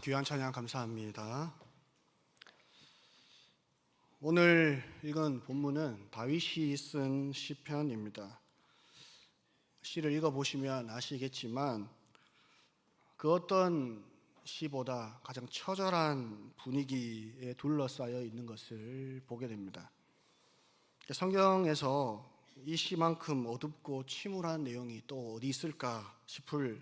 귀한 찬양 감사합니다. 오늘 읽은 본문은 다윗이 쓴 시편입니다. 시를 읽어보시면 아시겠지만 그 어떤 시보다 가장 처절한 분위기에 둘러싸여 있는 것을 보게 됩니다. 성경에서 이 시만큼 어둡고 침울한 내용이 또 어디 있을까 싶을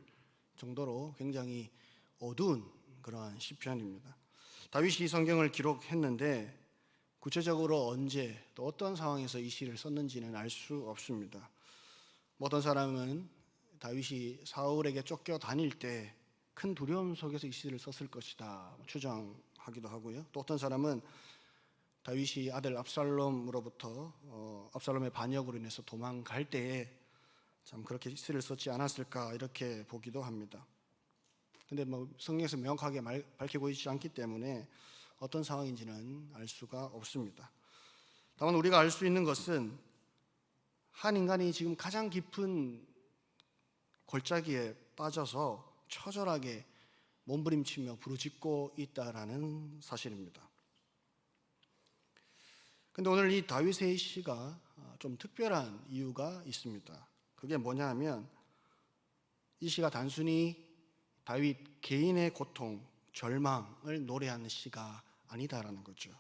정도로 굉장히 어두운 그러한 시편입니다. 다윗이 성경을 기록했는데 구체적으로 언제 또 어떤 상황에서 이 시를 썼는지는 알 수 없습니다. 어떤 사람은 다윗이 사울에게 쫓겨 다닐 때 큰 두려움 속에서 이 시를 썼을 것이다 추정하기도 하고요. 또 어떤 사람은 다윗이 아들 압살롬으로부터 압살롬의 반역으로 인해서 도망갈 때에 참 그렇게 시를 썼지 않았을까 이렇게 보기도 합니다. 근데 성경에서 명확하게 밝히고 있지 않기 때문에 어떤 상황인지는 알 수가 없습니다. 다만 우리가 알 수 있는 것은 한 인간이 지금 가장 깊은 골짜기에 빠져서 처절하게 몸부림치며 부르짖고 있다라는 사실입니다. 근데 오늘 이 다윗의 시가 좀 특별한 이유가 있습니다. 그게 뭐냐 하면 이 시가 단순히 다윗 개인의 고통, 절망을 노래하는 시가 아니다라는 거죠.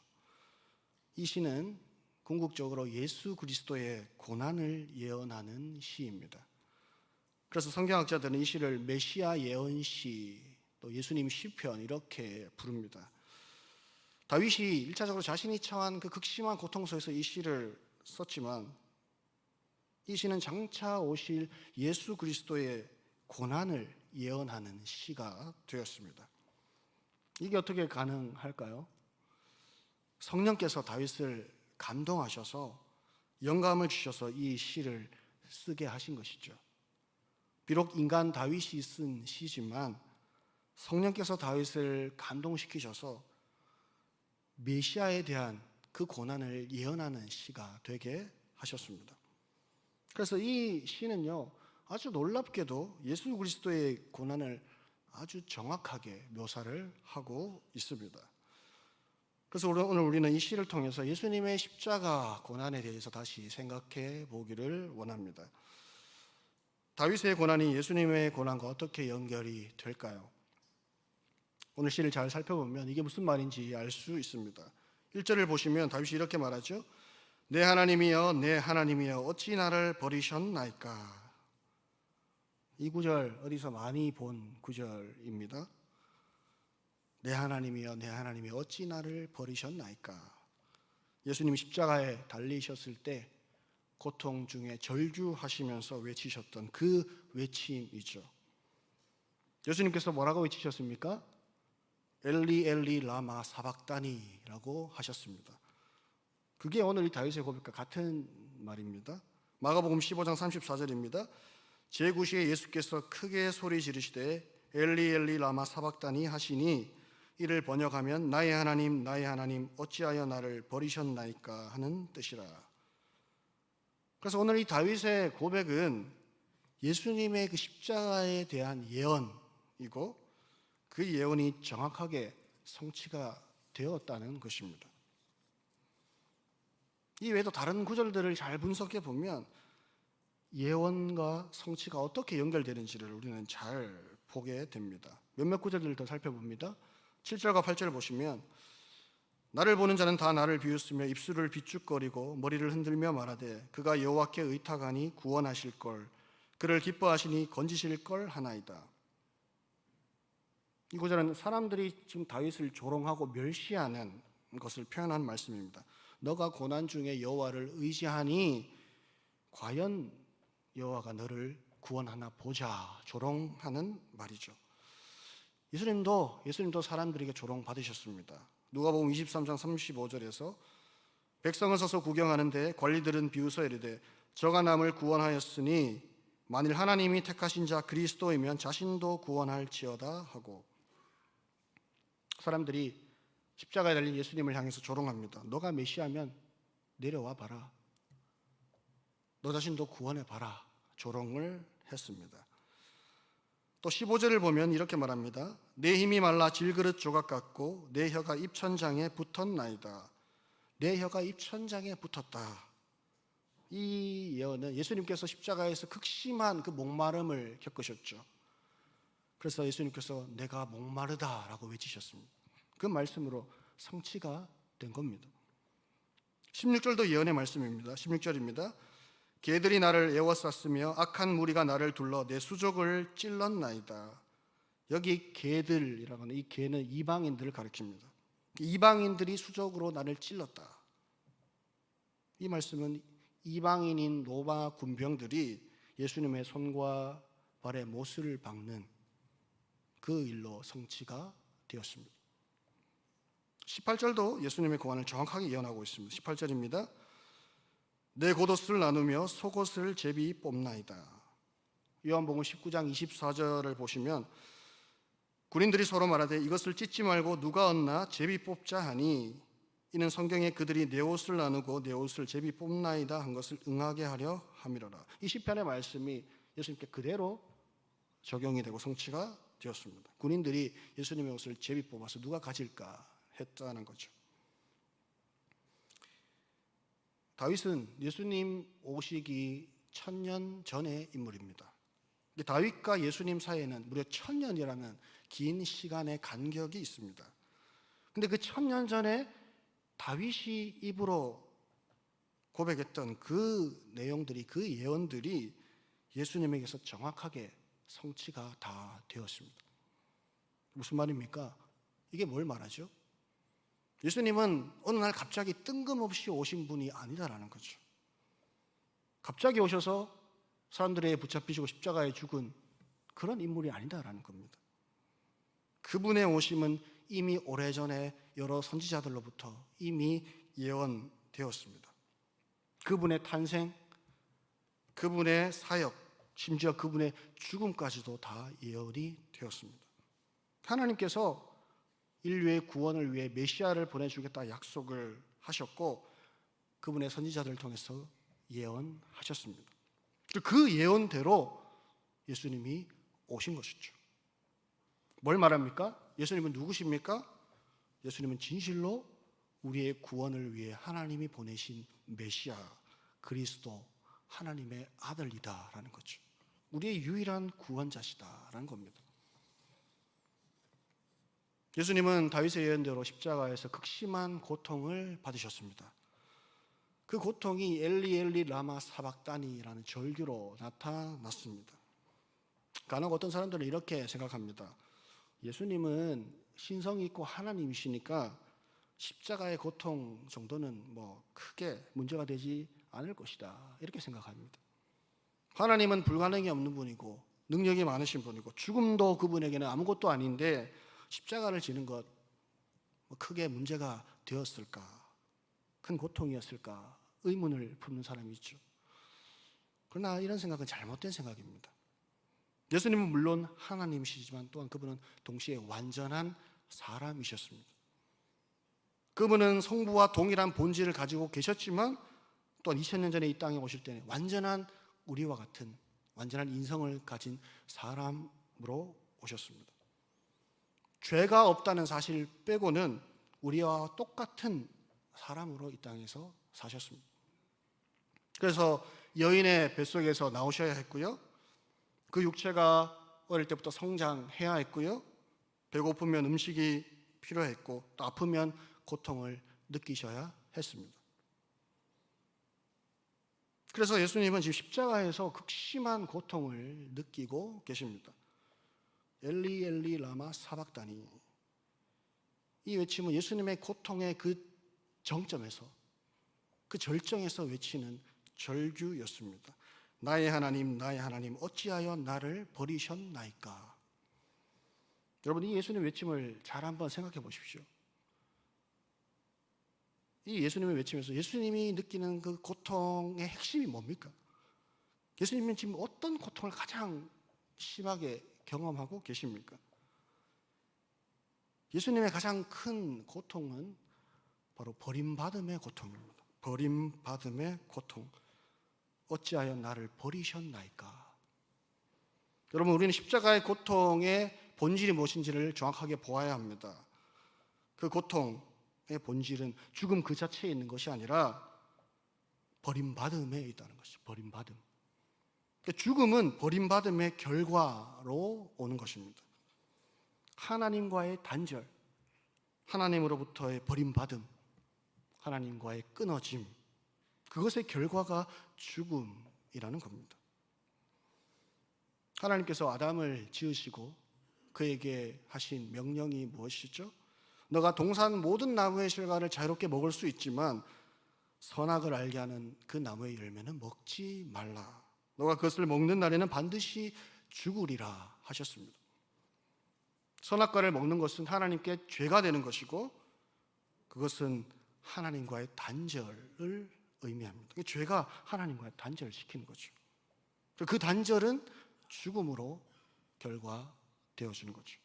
이 시는 궁극적으로 예수 그리스도의 고난을 예언하는 시입니다. 그래서 성경학자들은 이 시를 메시아 예언시, 또 예수님 시편 이렇게 부릅니다. 다윗이 1차적으로 자신이 처한 그 극심한 고통 속에서 이 시를 썼지만 이 시는 장차 오실 예수 그리스도의 고난을 예언하는 시가 되었습니다. 이게 어떻게 가능할까요? 성령께서 다윗을 감동하셔서 영감을 주셔서 이 시를 쓰게 하신 것이죠. 비록 인간 다윗이 쓴 시지만 성령께서 다윗을 감동시키셔서 메시아에 대한 그 고난을 예언하는 시가 되게 하셨습니다. 그래서 이 시는요, 아주 놀랍게도 예수 그리스도의 고난을 아주 정확하게 묘사를 하고 있습니다. 그래서 오늘 우리는 이 시를 통해서 예수님의 십자가 고난에 대해서 다시 생각해 보기를 원합니다. 다윗의 고난이 예수님의 고난과 어떻게 연결이 될까요? 오늘 시를 잘 살펴보면 이게 무슨 말인지 알 수 있습니다. 1절을 보시면 다윗이 이렇게 말하죠. 내 하나님이여 내 하나님이여 어찌 나를 버리셨나이까. 이 구절 어디서 많이 본 구절입니다. 내 하나님이여 내 하나님이여 어찌 나를 버리셨나이까. 예수님이 십자가에 달리셨을 때 고통 중에 절규하시면서 외치셨던 그 외침이죠. 예수님께서 뭐라고 외치셨습니까? 엘리 엘리 라마 사박다니라고 하셨습니다. 그게 오늘 이 다윗의 고백과 같은 말입니다. 마가복음 15장 34절입니다. 제9시에 예수께서 크게 소리 지르시되 엘리 엘리 라마 사박다니 하시니 이를 번역하면 나의 하나님 어찌하여 나를 버리셨나이까 하는 뜻이라. 그래서 오늘 이 다윗의 고백은 예수님의 그 십자가에 대한 예언이고 그 예언이 정확하게 성취가 되었다는 것입니다. 이 외에도 다른 구절들을 잘 분석해 보면 예언과 성취가 어떻게 연결되는지를 우리는 잘 보게 됩니다. 몇몇 구절들을 더 살펴봅니다. 7절과 8절을 보시면 나를 보는 자는 다 나를 비웃으며 입술을 비축거리고 머리를 흔들며 말하되 그가 여호와께 의탁하니 구원하실 걸 그를 기뻐하시니 건지실 걸 하나이다. 이 구절은 사람들이 지금 다윗을 조롱하고 멸시하는 것을 표현한 말씀입니다. 너가 고난 중에 여호와를 의지하니 과연 여호와가 너를 구원하나 보자 조롱하는 말이죠. 예수님도 사람들에게 조롱받으셨습니다. 누가복음 23장 35절에서 백성은 서서 구경하는데 관리들은 비웃어 이르되 저가 남을 구원하였으니 만일 하나님이 택하신 자 그리스도이면 자신도 구원할지어다 하고 사람들이 십자가에 달린 예수님을 향해서 조롱합니다. 너가 메시아면 내려와 봐라. 너 자신도 구원해 봐라. 조롱을 했습니다. 또 15절을 보면 이렇게 말합니다. 내 힘이 말라 질그릇 조각 같고 내 혀가 입천장에 붙었나이다. 내 혀가 입천장에 붙었다. 이 예언은 예수님께서 십자가에서 극심한 그 목마름을 겪으셨죠. 그래서 예수님께서 내가 목마르다라고 외치셨습니다. 그 말씀으로 성취가 된 겁니다. 16절도 예언의 말씀입니다. 16절입니다. 개들이 나를 에워쌌으며 악한 무리가 나를 둘러 내 수족을 찔렀나이다. 여기 개들이라고 하는 이 개는 이방인들을 가리킵니다. 이방인들이 수족으로 나를 찔렀다. 이 말씀은 이방인인 로마 군병들이 예수님의 손과 발에 못을 박는 그 일로 성취가 되었습니다. 18절도 예수님의 고난을 정확하게 예언하고 있습니다. 18절입니다. 내 겉옷을 나누며 속옷을 제비 뽑나이다. 요한복음 19장 24절을 보시면 군인들이 서로 말하되 이것을 찢지 말고 누가 얻나 제비 뽑자 하니 이는 성경에 그들이 내 옷을 나누고 내 옷을 제비 뽑나이다 한 것을 응하게 하려 함이로라. 이 시편의 말씀이 예수님께 그대로 적용이 되고 성취가 되었습니다. 군인들이 예수님의 옷을 제비 뽑아서 누가 가질까 했다는 거죠. 다윗은 예수님 오시기 1000년 전의 인물입니다. 다윗과 예수님 사이에는 무려 1000년이라는 긴 시간의 간격이 있습니다. 근데 그 1000년 전에 다윗이 입으로 고백했던 그 내용들이, 그 예언들이 예수님에게서 정확하게 성취가 다 되었습니다. 무슨 말입니까? 이게 뭘 말하죠? 예수님은 어느 날 갑자기 뜬금없이 오신 분이 아니다라는 거죠. 갑자기 오셔서 사람들에게 붙잡히시고 십자가에 죽은 그런 인물이 아니다라는 겁니다. 그분의 오심은 이미 오래전에 여러 선지자들로부터 이미 예언되었습니다. 그분의 탄생, 그분의 사역, 심지어 그분의 죽음까지도 다 예언이 되었습니다. 하나님께서 인류의 구원을 위해 메시아를 보내주겠다 약속을 하셨고 그분의 선지자들을 통해서 예언하셨습니다. 그 예언대로 예수님이 오신 것이죠. 뭘 말합니까? 예수님은 누구십니까? 예수님은 진실로 우리의 구원을 위해 하나님이 보내신 메시아, 그리스도, 하나님의 아들이다라는 거죠. 우리의 유일한 구원자시다라는 겁니다. 예수님은 다윗의 예언대로 십자가에서 극심한 고통을 받으셨습니다. 그 고통이 엘리 엘리 라마 사박다니라는 절규로 나타났습니다. 간혹 어떤 사람들은 이렇게 생각합니다. 예수님은 신성이 있고 하나님이시니까 십자가의 고통 정도는 크게 문제가 되지 않을 것이다 이렇게 생각합니다. 하나님은 불가능이 없는 분이고 능력이 많으신 분이고 죽음도 그분에게는 아무것도 아닌데 십자가를 지는 것 크게 문제가 되었을까? 큰 고통이었을까? 의문을 품는 사람이 있죠. 그러나 이런 생각은 잘못된 생각입니다. 예수님은 물론 하나님이시지만 또한 그분은 동시에 완전한 사람이셨습니다. 그분은 성부와 동일한 본질을 가지고 계셨지만 또한 2000년 전에 이 땅에 오실 때는 완전한 우리와 같은 완전한 인성을 가진 사람으로 오셨습니다. 죄가 없다는 사실 빼고는 우리와 똑같은 사람으로 이 땅에서 사셨습니다. 그래서 여인의 뱃속에서 나오셔야 했고요. 그 육체가 어릴 때부터 성장해야 했고요. 배고프면 음식이 필요했고 또 아프면 고통을 느끼셔야 했습니다. 그래서 예수님은 지금 십자가에서 극심한 고통을 느끼고 계십니다. 엘리 엘리 라마 사박다니. 이 외침은 예수님의 고통의 그 정점에서 그 절정에서 외치는 절규였습니다. 나의 하나님 어찌하여 나를 버리셨나이까. 여러분 이 예수님의 외침을 잘 한번 생각해 보십시오. 이 예수님의 외침에서 예수님이 느끼는 그 고통의 핵심이 뭡니까? 예수님은 지금 어떤 고통을 가장 심하게 경험하고 계십니까? 예수님의 가장 큰 고통은 바로 버림받음의 고통입니다. 버림받음의 고통. 어찌하여 나를 버리셨나이까? 여러분 우리는 십자가의 고통에 본질이 무엇인지를 정확하게 보아야 합니다. 그 고통의 본질은 죽음 그 자체에 있는 것이 아니라 버림받음에 있다는 것이죠. 버림받음. 죽음은 버림받음의 결과로 오는 것입니다. 하나님과의 단절, 하나님으로부터의 버림받음, 하나님과의 끊어짐, 그것의 결과가 죽음이라는 겁니다. 하나님께서 아담을 지으시고 그에게 하신 명령이 무엇이죠? 너가 동산 모든 나무의 실과를 자유롭게 먹을 수 있지만 선악을 알게 하는 그 나무의 열매는 먹지 말라. 너가 그것을 먹는 날에는 반드시 죽으리라 하셨습니다. 선악과를 먹는 것은 하나님께 죄가 되는 것이고 그것은 하나님과의 단절을 의미합니다. 죄가 하나님과의 단절을 시키는 거죠. 그 단절은 죽음으로 결과되어지는 거죠.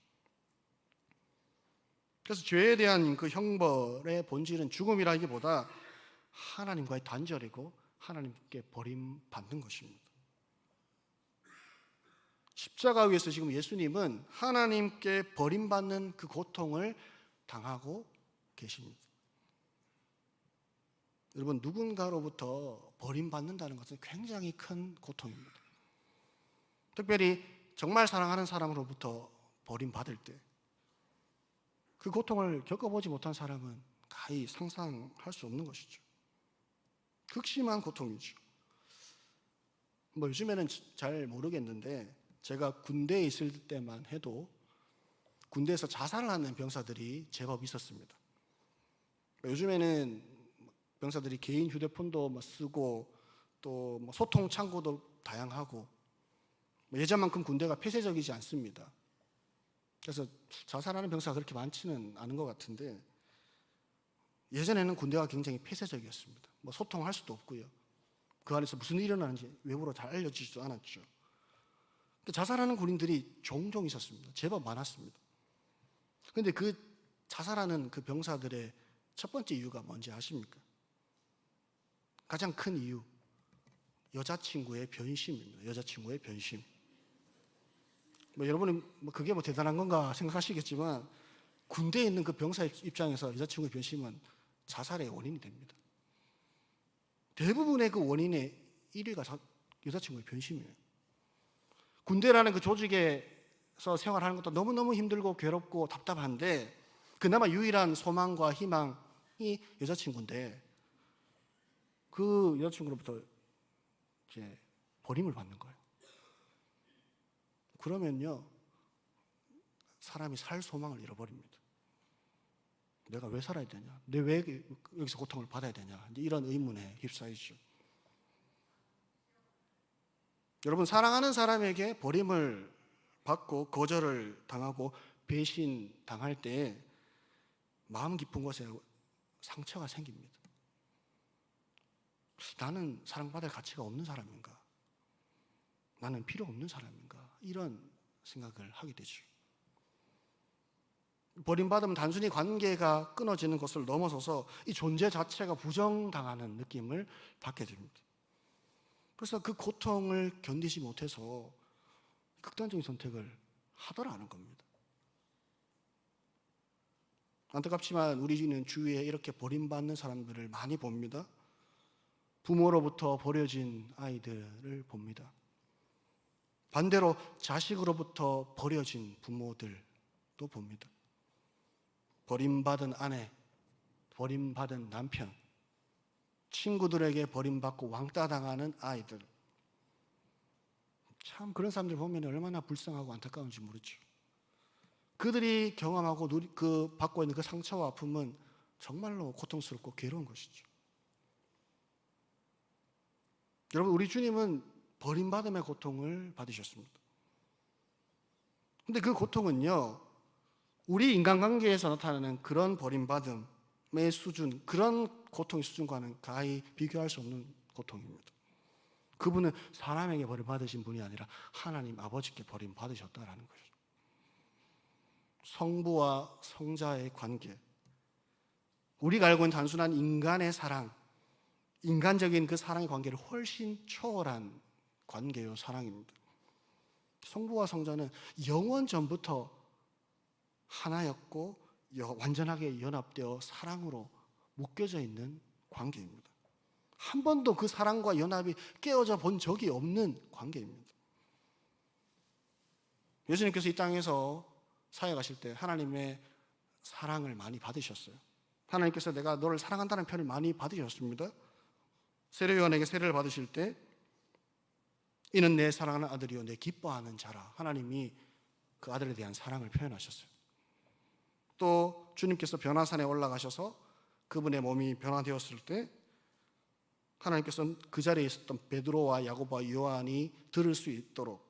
그래서 죄에 대한 그 형벌의 본질은 죽음이라기보다 하나님과의 단절이고 하나님께 버림받는 것입니다. 십자가 위에서 지금 예수님은 하나님께 버림받는 그 고통을 당하고 계십니다. 여러분, 누군가로부터 버림받는다는 것은 굉장히 큰 고통입니다. 특별히 정말 사랑하는 사람으로부터 버림받을 때 그 고통을 겪어보지 못한 사람은 가히 상상할 수 없는 것이죠. 극심한 고통이죠. 요즘에는 잘 모르겠는데 제가 군대에 있을 때만 해도 군대에서 자살을 하는 병사들이 제법 있었습니다. 요즘에는 병사들이 개인 휴대폰도 쓰고 또 소통 창구도 다양하고 예전만큼 군대가 폐쇄적이지 않습니다. 그래서 자살하는 병사가 그렇게 많지는 않은 것 같은데 예전에는 군대가 굉장히 폐쇄적이었습니다. 소통할 수도 없고요. 그 안에서 무슨 일이 일어나는지 외부로 잘 알려지지도 않았죠. 자살하는 군인들이 종종 있었습니다. 제법 많았습니다. 그런데 그 자살하는 그 병사들의 첫 번째 이유가 뭔지 아십니까? 가장 큰 이유, 여자친구의 변심입니다. 여자친구의 변심. 여러분은 그게 대단한 건가 생각하시겠지만 군대에 있는 그 병사의 입장에서 여자친구의 변심은 자살의 원인이 됩니다. 대부분의 그 원인의 1위가 여자친구의 변심이에요. 군대라는 그 조직에서 생활하는 것도 너무너무 힘들고 괴롭고 답답한데 그나마 유일한 소망과 희망이 여자친구인데 그 여자친구로부터 이제 버림을 받는 거예요. 그러면요, 사람이 살 소망을 잃어버립니다. 내가 왜 살아야 되냐? 내가 왜 여기서 고통을 받아야 되냐? 이런 의문에 휩싸이죠. 여러분, 사랑하는 사람에게 버림을 받고 거절을 당하고 배신당할 때 마음 깊은 곳에 상처가 생깁니다. 나는 사랑받을 가치가 없는 사람인가? 나는 필요 없는 사람인가? 이런 생각을 하게 되죠. 버림받으면 단순히 관계가 끊어지는 것을 넘어서서 이 존재 자체가 부정당하는 느낌을 받게 됩니다. 그래서 그 고통을 견디지 못해서 극단적인 선택을 하더라는 겁니다. 안타깝지만 우리는 주위에 이렇게 버림받는 사람들을 많이 봅니다. 부모로부터 버려진 아이들을 봅니다. 반대로 자식으로부터 버려진 부모들도 봅니다. 버림받은 아내, 버림받은 남편, 친구들에게 버림받고 왕따 당하는 아이들. 참 그런 사람들 보면 얼마나 불쌍하고 안타까운지 모르죠. 그들이 경험하고 받고 있는 그 상처와 아픔은 정말로 고통스럽고 괴로운 것이죠. 여러분, 우리 주님은 버림받음의 고통을 받으셨습니다. 그런데 그 고통은요, 우리 인간관계에서 나타나는 그런 버림받음의 수준, 그런 고통의 수준과는 가히 비교할 수 없는 고통입니다. 그분은 사람에게 버림받으신 분이 아니라 하나님 아버지께 버림받으셨다라는 거죠. 성부와 성자의 관계, 우리가 알고 있는 단순한 인간의 사랑, 인간적인 그 사랑의 관계를 훨씬 초월한 관계요 사랑입니다. 성부와 성자는 영원 전부터 하나였고 완전하게 연합되어 사랑으로 묶여져 있는 관계입니다. 한 번도 그 사랑과 연합이 깨어져 본 적이 없는 관계입니다. 예수님께서 이 땅에서 사역하실 때 하나님의 사랑을 많이 받으셨어요. 하나님께서 내가 너를 사랑한다는 표현을 많이 받으셨습니다. 세례요한에게 세례를 받으실 때 이는 내 사랑하는 아들이요 내 기뻐하는 자라, 하나님이 그 아들에 대한 사랑을 표현하셨어요. 또 주님께서 변화산에 올라가셔서 그분의 몸이 변화되었을 때 하나님께서는 그 자리에 있었던 베드로와 야고보와 요한이 들을 수 있도록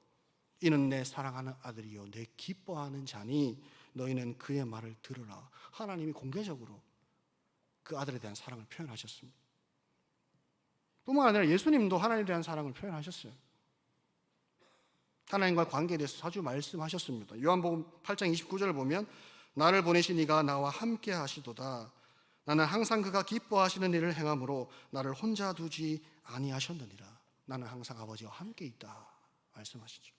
이는 내 사랑하는 아들이요 내 기뻐하는 자니 너희는 그의 말을 들으라. 하나님이 공개적으로 그 아들에 대한 사랑을 표현하셨습니다. 뿐만 아니라 예수님도 하나님에 대한 사랑을 표현하셨어요. 하나님과 관계에 대해서 자주 말씀하셨습니다. 요한복음 8장 29절을 보면 나를 보내신 이가 나와 함께 하시도다. 나는 항상 그가 기뻐하시는 일을 행함으로 나를 혼자 두지 아니하셨느니라. 나는 항상 아버지와 함께 있다 말씀하시죠.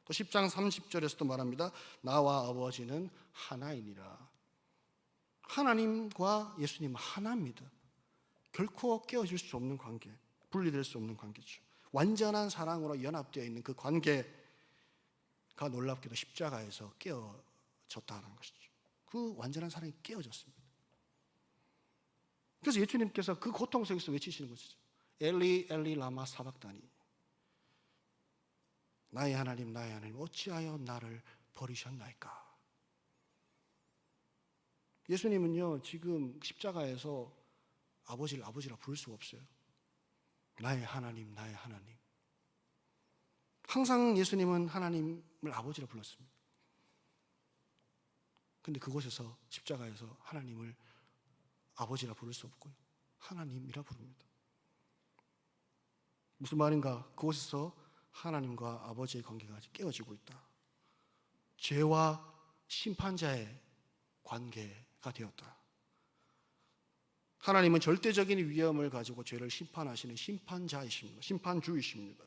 또 10장 30절에서도 말합니다. 나와 아버지는 하나이니라. 하나님과 예수님은 하나입니다. 결코 깨어질 수 없는 관계, 분리될 수 없는 관계죠. 완전한 사랑으로 연합되어 있는 그 관계가 놀랍게도 십자가에서 깨어졌다는 것이죠. 그 완전한 사랑이 깨어졌습니다. 그래서 예수님께서 그 고통 속에서 외치시는 것이죠. 엘리 엘리 라마 사박다니, 나의 하나님 나의 하나님 어찌하여 나를 버리셨나이까. 예수님은요 지금 십자가에서 아버지를 아버지라 부를 수가 없어요. 나의 하나님 나의 하나님. 항상 예수님은 하나님을 아버지라 불렀습니다. 근데 그곳에서 십자가에서 하나님을 아버지라 부를 수 없고요, 하나님이라 부릅니다. 무슨 말인가? 그곳에서 하나님과 아버지의 관계가 깨어지고 있다. 죄와 심판자의 관계가 되었다. 하나님은 절대적인 위엄을 가지고 죄를 심판하시는 심판자이십니다. 심판주이십니다.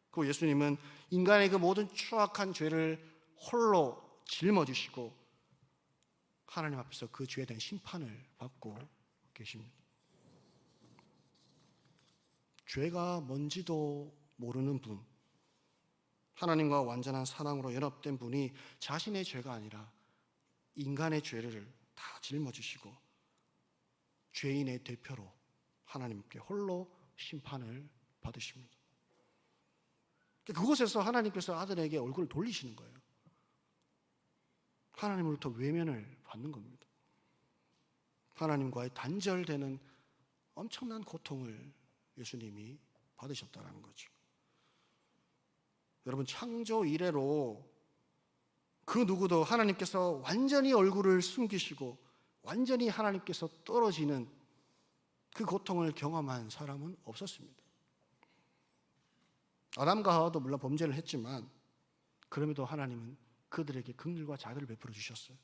그리고 예수님은 인간의 그 모든 추악한 죄를 홀로 짊어지시고 하나님 앞에서 그 죄에 대한 심판을 받고 계십니다. 죄가 뭔지도 모르는 분, 하나님과 완전한 사랑으로 연합된 분이 자신의 죄가 아니라 인간의 죄를 다 짊어지시고 죄인의 대표로 하나님께 홀로 심판을 받으십니다. 그곳에서 하나님께서 아들에게 얼굴을 돌리시는 거예요. 하나님으로부터 외면을 받는 겁니다. 하나님과의 단절되는 엄청난 고통을 예수님이 받으셨다는 거죠. 여러분, 창조 이래로 그 누구도 하나님께서 완전히 얼굴을 숨기시고 완전히 하나님께서 떨어지는 그 고통을 경험한 사람은 없었습니다. 아담과 하와도 물론 범죄를 했지만 그럼에도 하나님은 그들에게 긍휼과 자비를 베풀어 주셨어요.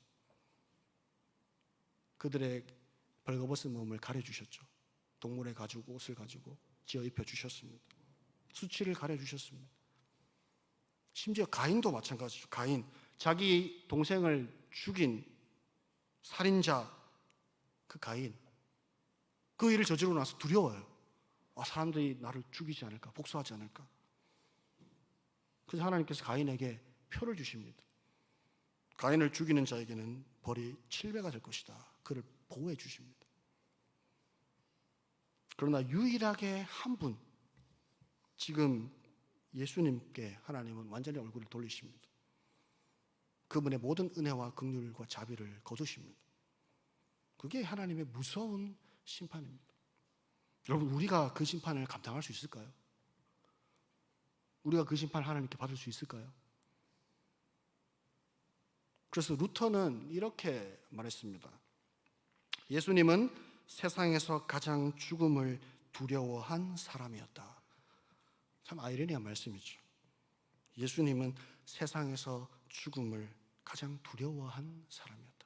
그들의 벌거벗은 몸을 가려주셨죠. 동물의 가죽 옷을 가지고 지어 입혀 주셨습니다. 수치를 가려주셨습니다. 심지어 가인도 마찬가지죠. 가인, 자기 동생을 죽인 살인자 그 가인, 그 일을 저지르고 나서 두려워요. 사람들이 나를 죽이지 않을까, 복수하지 않을까. 그래서 하나님께서 가인에게 표를 주십니다. 가인을 죽이는 자에게는 벌이 7배가 될 것이다. 그를 보호해 주십니다. 그러나 유일하게 한 분, 지금 예수님께 하나님은 완전히 얼굴을 돌리십니다. 그분의 모든 은혜와 긍휼과 자비를 거두십니다. 그게 하나님의 무서운 심판입니다. 여러분, 우리가 그 심판을 감당할 수 있을까요? 우리가 그 심판을 하나님께 받을 수 있을까요? 그래서 루터는 이렇게 말했습니다. 예수님은 세상에서 가장 죽음을 두려워한 사람이었다. 참 아이러니한 말씀이죠. 예수님은 세상에서 죽음을 가장 두려워한 사람이었다.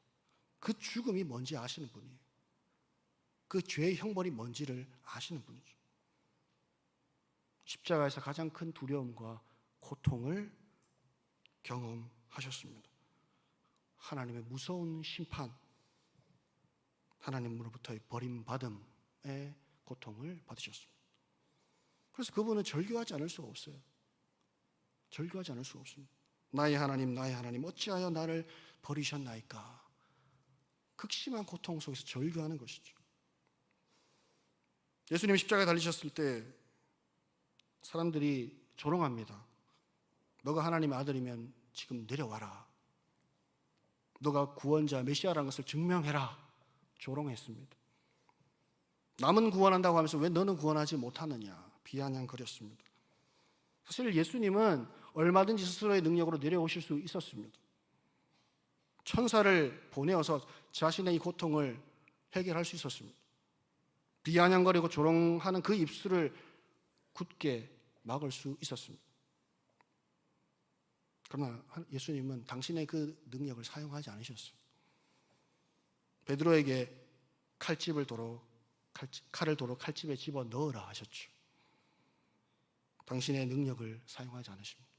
그 죽음이 뭔지 아시는 분이에요. 그 죄의 형벌이 뭔지를 아시는 분이죠. 십자가에서 가장 큰 두려움과 고통을 경험하셨습니다. 하나님의 무서운 심판, 하나님으로부터의 버림받음의 고통을 받으셨습니다. 그래서 그분은 절규하지 않을 수가 없어요. 절규하지 않을 수가 없습니다. 나의 하나님 어찌하여 나를 버리셨나이까. 극심한 고통 속에서 절규하는 것이죠. 예수님이 십자가에 달리셨을 때 사람들이 조롱합니다. 너가 하나님의 아들이면 지금 내려와라. 너가 구원자 메시아라는 것을 증명해라. 조롱했습니다. 남은 구원한다고 하면서 왜 너는 구원하지 못하느냐 비아냥거렸습니다. 사실 예수님은 얼마든지 스스로의 능력으로 내려오실 수 있었습니다. 천사를 보내어서 자신의 이 고통을 해결할 수 있었습니다. 비아냥거리고 조롱하는 그 입술을 굳게 막을 수 있었습니다. 그러나 예수님은 당신의 그 능력을 사용하지 않으셨어요. 베드로에게 칼을 도로 칼집에 집어 넣으라 하셨죠. 당신의 능력을 사용하지 않으십니다.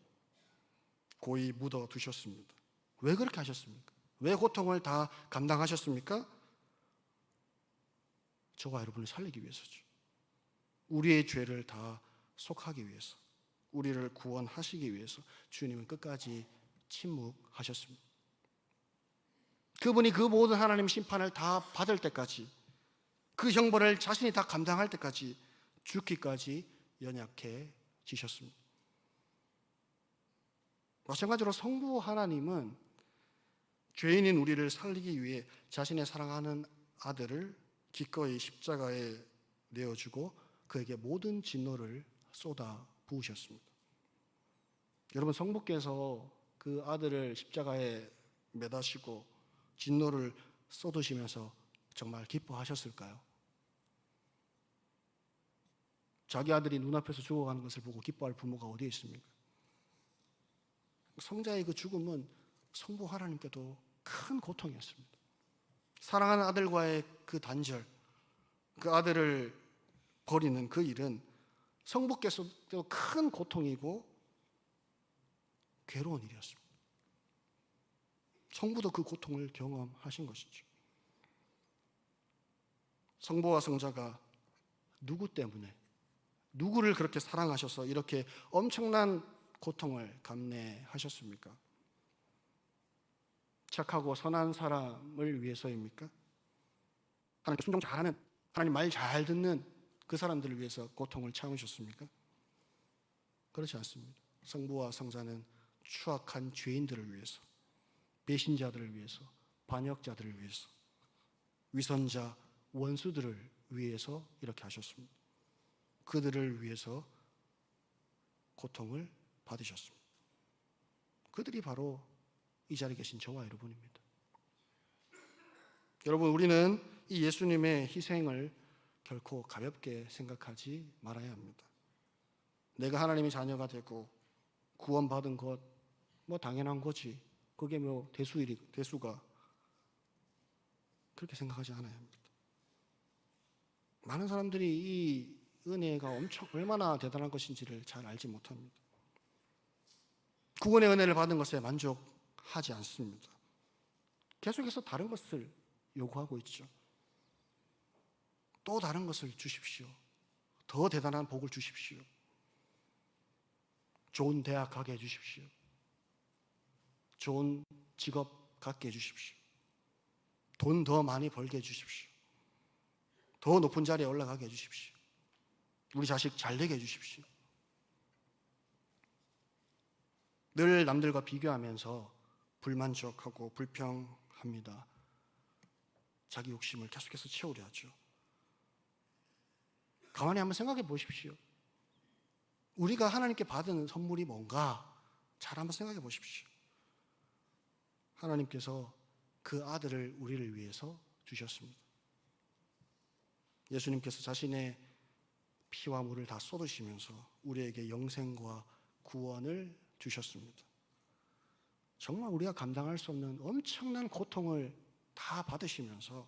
고이 묻어 두셨습니다. 왜 그렇게 하셨습니까? 왜 고통을 다 감당하셨습니까? 저와 여러분을 살리기 위해서죠. 우리의 죄를 다 속하기 위해서, 우리를 구원하시기 위해서 주님은 끝까지 침묵하셨습니다. 그분이 그 모든 하나님 심판을 다 받을 때까지, 그 형벌을 자신이 다 감당할 때까지 죽기까지 연약해지셨습니다. 마찬가지로 성부 하나님은 죄인인 우리를 살리기 위해 자신의 사랑하는 아들을 기꺼이 십자가에 내어주고 그에게 모든 진노를 쏟아 부으셨습니다. 여러분, 성부께서 그 아들을 십자가에 매다시고 진노를 쏟으시면서 정말 기뻐하셨을까요? 자기 아들이 눈앞에서 죽어가는 것을 보고 기뻐할 부모가 어디에 있습니까? 성자의 그 죽음은 성부 하나님께도 큰 고통이었습니다. 사랑하는 아들과의 그 단절, 그 아들을 버리는 그 일은 성부께서도 큰 고통이고 괴로운 일이었습니다. 성부도 그 고통을 경험하신 것이죠. 성부와 성자가 누구 때문에, 누구를 그렇게 사랑하셔서 이렇게 엄청난 고통을 감내하셨습니까? 착하고 선한 사람을 위해서입니까? 하나님 순종 잘하는, 하나님 말 잘 듣는 그 사람들을 위해서 고통을 참으셨습니까? 그렇지 않습니다. 성부와 성자는 추악한 죄인들을 위해서, 배신자들을 위해서, 반역자들을 위해서, 위선자, 원수들을 위해서 이렇게 하셨습니다. 그들을 위해서 고통을 받으셨습니다. 그들이 바로 이 자리에 계신 저와 여러분입니다. 여러분, 우리는 이 예수님의 희생을 결코 가볍게 생각하지 말아야 합니다. 내가 하나님의 자녀가 되고 구원받은 것, 당연한 거지. 그게 대수가 그렇게 생각하지 않아야 합니다. 많은 사람들이 이 은혜가 얼마나 대단한 것인지를 잘 알지 못합니다. 구원의 은혜를 받은 것에 만족하지 않습니다. 계속해서 다른 것을 요구하고 있죠. 또 다른 것을 주십시오. 더 대단한 복을 주십시오. 좋은 대학 가게 해주십시오. 좋은 직업 갖게 해주십시오. 돈 더 많이 벌게 해주십시오. 더 높은 자리에 올라가게 해주십시오. 우리 자식 잘 되게 해주십시오. 늘 남들과 비교하면서 불만족하고 불평합니다. 자기 욕심을 계속해서 채우려 하죠. 가만히 한번 생각해 보십시오. 우리가 하나님께 받은 선물이 뭔가 잘 한번 생각해 보십시오. 하나님께서 그 아들을 우리를 위해서 주셨습니다. 예수님께서 자신의 피와 물을 다 쏟으시면서 우리에게 영생과 구원을 주셨습니다. 정말 우리가 감당할 수 없는 엄청난 고통을 다 받으시면서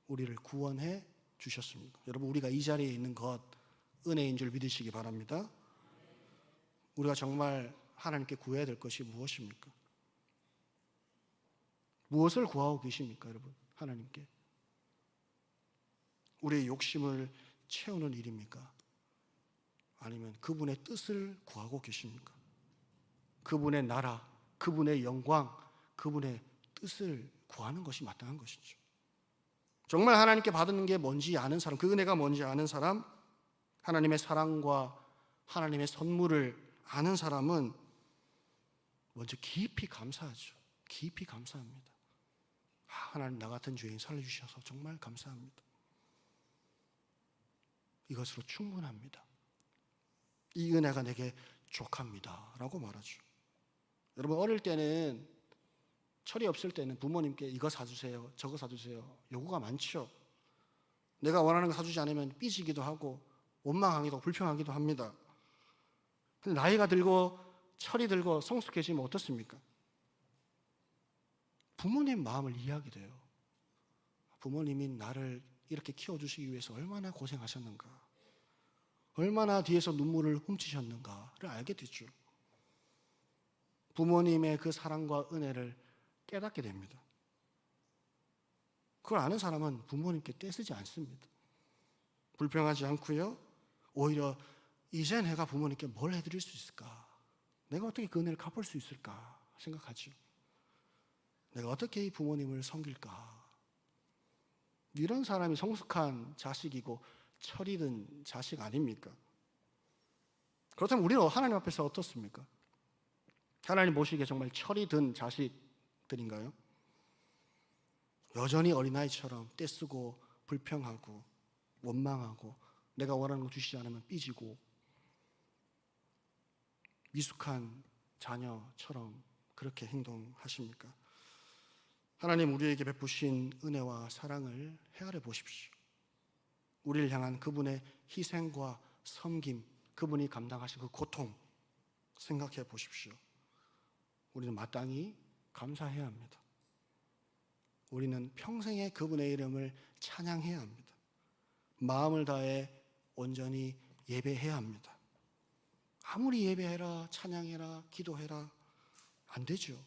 우리를 구원해 주셨습니다. 여러분, 우리가 이 자리에 있는 것 은혜인 줄 믿으시기 바랍니다. 우리가 정말 하나님께 구해야 될 것이 무엇입니까? 무엇을 구하고 계십니까, 여러분? 하나님께 우리의 욕심을 채우는 일입니까? 아니면 그분의 뜻을 구하고 계십니까? 그분의 나라, 그분의 영광, 그분의 뜻을 구하는 것이 마땅한 것이죠. 정말 하나님께 받는 게 뭔지 아는 사람, 그 은혜가 뭔지 아는 사람, 하나님의 사랑과 하나님의 선물을 아는 사람은 먼저 깊이 감사하죠. 깊이 감사합니다. 하나님, 나 같은 죄인 살려주셔서 정말 감사합니다. 이것으로 충분합니다. 이 은혜가 내게 족합니다 라고 말하죠. 여러분, 어릴 때는, 철이 없을 때는 부모님께 이거 사주세요, 저거 사주세요 요구가 많죠. 내가 원하는 거 사주지 않으면 삐지기도 하고 원망하기도 불평하기도 합니다. 근데 나이가 들고 철이 들고 성숙해지면 어떻습니까? 부모님 마음을 이해하게 돼요. 부모님이 나를 이렇게 키워주시기 위해서 얼마나 고생하셨는가, 얼마나 뒤에서 눈물을 훔치셨는가를 알게 되죠. 부모님의 그 사랑과 은혜를 깨닫게 됩니다. 그걸 아는 사람은 부모님께 떼쓰지 않습니다. 불평하지 않고요. 오히려 이제 내가 부모님께 뭘 해드릴 수 있을까? 내가 어떻게 그 은혜를 갚을 수 있을까 생각하죠. 내가 어떻게 이 부모님을 섬길까? 이런 사람이 성숙한 자식이고 철이 든 자식 아닙니까? 그렇다면 우리는 하나님 앞에서 어떻습니까? 하나님 보시기에 정말 철이 든 자식들인가요? 여전히 어린아이처럼 떼쓰고 불평하고 원망하고 내가 원하는 거 주시지 않으면 삐지고 미숙한 자녀처럼 그렇게 행동하십니까? 하나님, 우리에게 베푸신 은혜와 사랑을 헤아려 보십시오. 우리를 향한 그분의 희생과 섬김, 그분이 감당하신 그 고통 생각해 보십시오. 우리는 마땅히 감사해야 합니다. 우리는 평생에 그분의 이름을 찬양해야 합니다. 마음을 다해 온전히 예배해야 합니다. 아무리 예배해라, 찬양해라, 기도해라 안 되죠.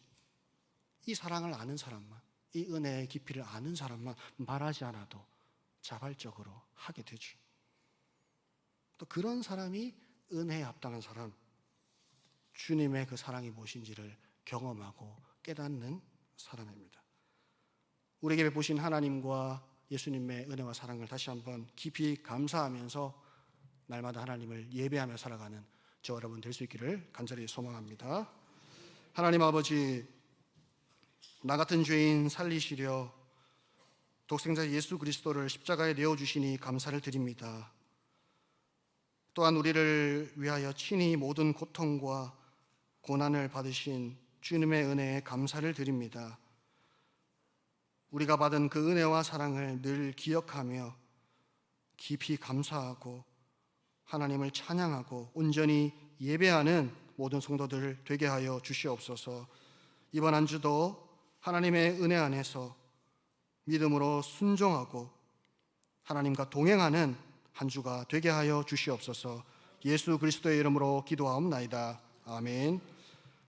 이 사랑을 아는 사람만, 이 은혜의 깊이를 아는 사람만 말하지 않아도 자발적으로 하게 되죠. 또 그런 사람이 은혜에 합당한 사람, 주님의 그 사랑이 무엇인지를 경험하고 깨닫는 사람입니다. 우리에게 베푸신 하나님과 예수님의 은혜와 사랑을 다시 한번 깊이 감사하면서 날마다 하나님을 예배하며 살아가는 저 여러분 될 수 있기를 간절히 소망합니다. 하나님 아버지, 나 같은 죄인 살리시려 독생자 예수 그리스도를 십자가에 내어주시니 감사를 드립니다. 또한 우리를 위하여 친히 모든 고통과 고난을 받으신 주님의 은혜에 감사를 드립니다. 우리가 받은 그 은혜와 사랑을 늘 기억하며 깊이 감사하고 하나님을 찬양하고 온전히 예배하는 모든 성도들 되게 하여 주시옵소서. 이번 한 주도 하나님의 은혜 안에서 믿음으로 순종하고 하나님과 동행하는 한 주가 되게 하여 주시옵소서. 예수 그리스도의 이름으로 기도하옵나이다. 아멘.